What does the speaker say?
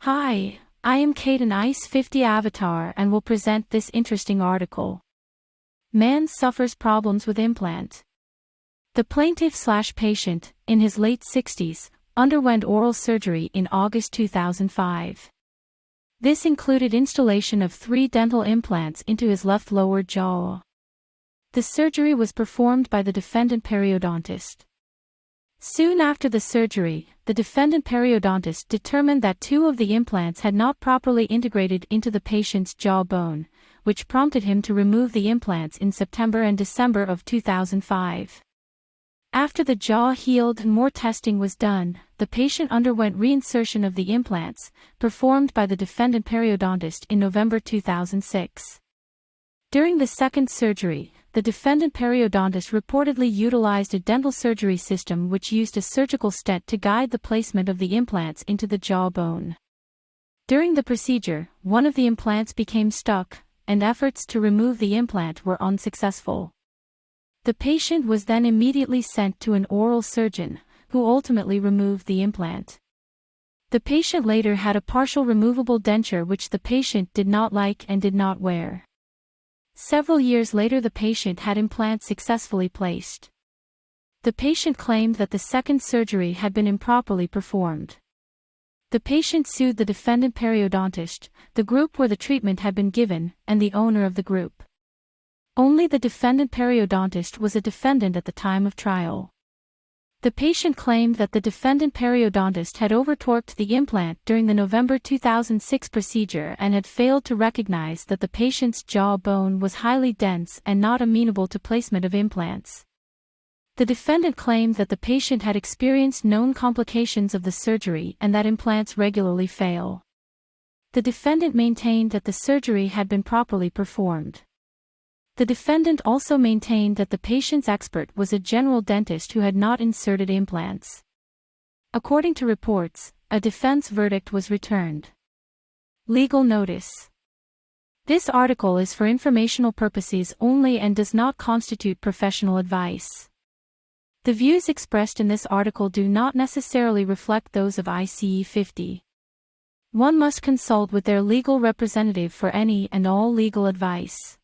Hi, I am Kate, an ICE 50 avatar, and will present this interesting article. Man suffers problems with implant. The plaintiff/patient, in his late 60s, underwent oral surgery in August 2005. This included installation of 3 dental implants into his left lower jaw. The surgery was performed by the defendant periodontist. Soon after the surgery, the defendant periodontist determined that 2 of the implants had not properly integrated into the patient's jawbone, which prompted him to remove the implants in September and December of 2005. After the jaw healed and more testing was done, the patient underwent reinsertion of the implants, performed by the defendant periodontist in November 2006. During the second surgery, the defendant periodontist reportedly utilized a dental surgery system which used a surgical stent to guide the placement of the implants into the jawbone. During the procedure, one of the implants became stuck, and efforts to remove the implant were unsuccessful. The patient was then immediately sent to an oral surgeon, who ultimately removed the implant. The patient later had a partial removable denture which the patient did not like and did not wear. Several years later, the patient had implants successfully placed. The patient claimed that the second surgery had been improperly performed. The patient sued the defendant periodontist, the group where the treatment had been given, and the owner of the group. Only the defendant periodontist was a defendant at the time of trial. The patient claimed that the defendant periodontist had overtorqued the implant during the November 2006 procedure and had failed to recognize that the patient's jawbone was highly dense and not amenable to placement of implants. The defendant claimed that the patient had experienced known complications of the surgery and that implants regularly fail. The defendant maintained that the surgery had been properly performed. The defendant also maintained that the patient's expert was a general dentist who had not inserted implants. According to reports, a defense verdict was returned. Legal notice. This article is for informational purposes only and does not constitute professional advice. The views expressed in this article do not necessarily reflect those of ICE 50. One must consult with their legal representative for any and all legal advice.